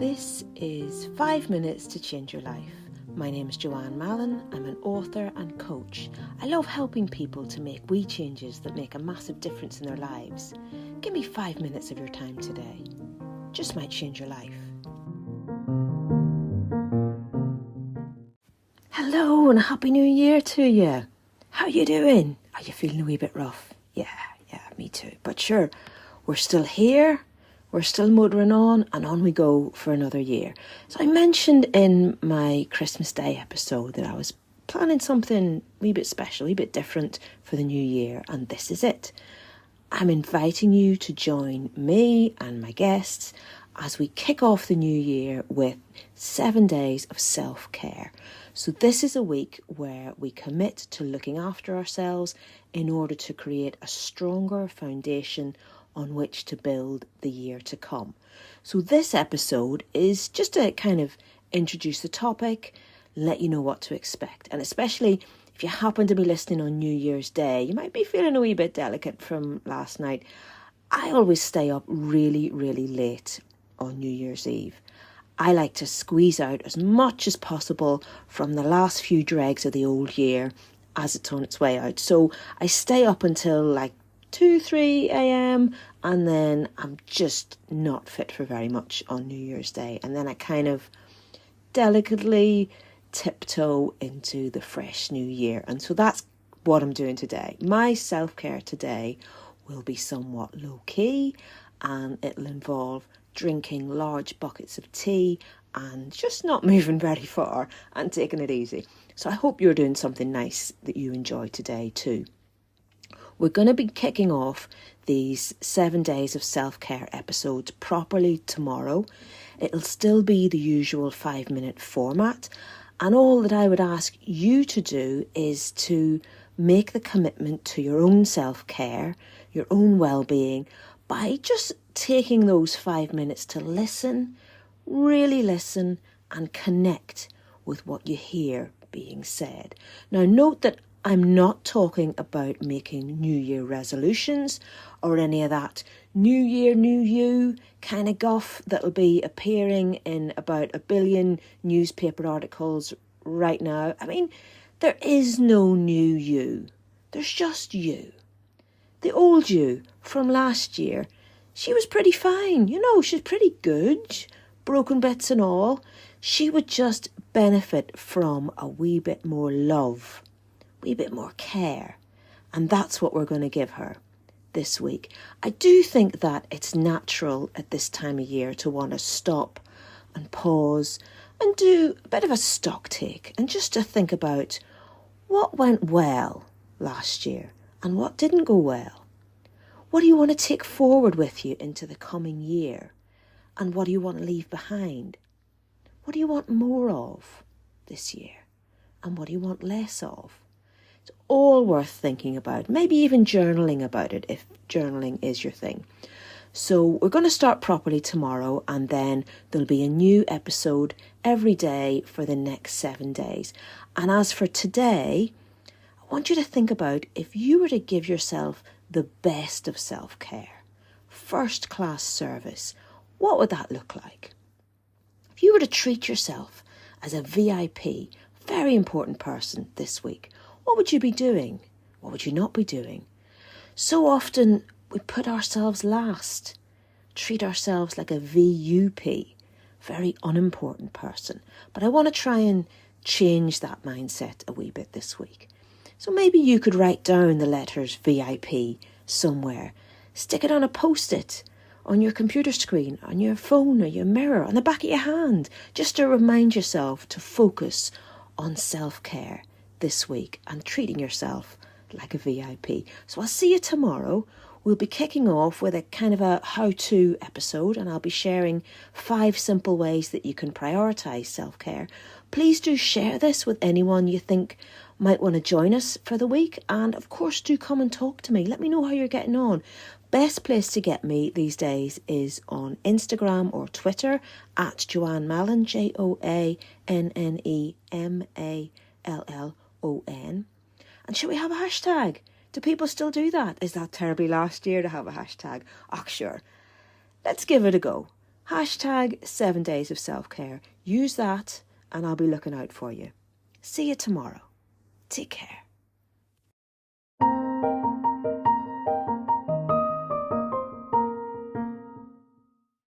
This is 5 Minutes to Change Your Life. My name is Joanne Mallon. I'm an author and coach. I love helping people to make wee changes that make a massive difference in their lives. Give me 5 minutes of your time today. Just might change your life. Hello and Happy New Year to you. How are you doing? Are you feeling a wee bit rough? Yeah, me too. But sure, we're still here. We're still motoring on and on we go for another year. So I mentioned in my Christmas Day episode that I was planning something a wee bit special, a wee bit different for the new year, and this is it. I'm inviting you to join me and my guests as we kick off the new year with 7 days of self-care. So this is a week where we commit to looking after ourselves in order to create a stronger foundation on which to build the year to come. So this episode is just to kind of introduce the topic, let you know what to expect. And especially if you happen to be listening on New Year's Day, you might be feeling a wee bit delicate from last night. I always stay up really, really late on New Year's Eve. I like to squeeze out as much as possible from the last few dregs of the old year as it's on its way out. So I stay up until like 2-3 a.m. and then I'm just not fit for very much on New Year's Day. And then I kind of delicately tiptoe into the fresh new year. And so that's what I'm doing today. My self-care today will be somewhat low-key and it'll involve drinking large buckets of tea and just not moving very far and taking it easy. So I hope you're doing something nice that you enjoy today too. We're going to be kicking off these 7 days of self-care episodes properly tomorrow. It'll still be the usual 5-minute format. And all that I would ask you to do is to make the commitment to your own self-care, your own well-being, by just taking those 5 minutes to listen, really listen and connect with what you hear being said. Now note that I'm not talking about making New Year resolutions or any of that New Year, New You kind of guff that'll be appearing in about 1 billion newspaper articles right now. I mean, there is no new you. There's just you. The old you from last year, she was pretty fine. You know, she's pretty good, broken bits and all. She would just benefit from a wee bit more love. Wee bit more care, and that's what we're going to give her this week. I do think that it's natural at this time of year to want to stop and pause and do a bit of a stock take and just to think about what went well last year and what didn't go well. What do you want to take forward with you into the coming year, and what do you want to leave behind? What do you want more of this year, and what do you want less of? It's all worth thinking about, maybe even journaling about it if journaling is your thing. So we're going to start properly tomorrow, and then there'll be a new episode every day for the next 7 days. And as for today, I want you to think about if you were to give yourself the best of self-care, first-class service, what would that look like? If you were to treat yourself as a VIP, very important person this week, what would you be doing? What would you not be doing? So often we put ourselves last, treat ourselves like a VUP, very unimportant person. But I want to try and change that mindset a wee bit this week. So maybe you could write down the letters VIP somewhere, stick it on a post-it, on your computer screen, on your phone or your mirror, on the back of your hand, just to remind yourself to focus on self-care this week and treating yourself like a VIP. So I'll see you tomorrow. We'll be kicking off with a kind of a how-to episode, and I'll be sharing 5 simple ways that you can prioritise self-care. Please do share this with anyone you think might want to join us for the week, and of course do come and talk to me. Let me know how you're getting on. Best place to get me these days is on Instagram or Twitter at Joanne Mallon, JoanneMallon. And should we have a hashtag? Do people still do that? Is that terribly last year to have a hashtag? Oh, sure. Let's give it a go. Hashtag 7 days of self-care. Use that and I'll be looking out for you. See you tomorrow. Take care.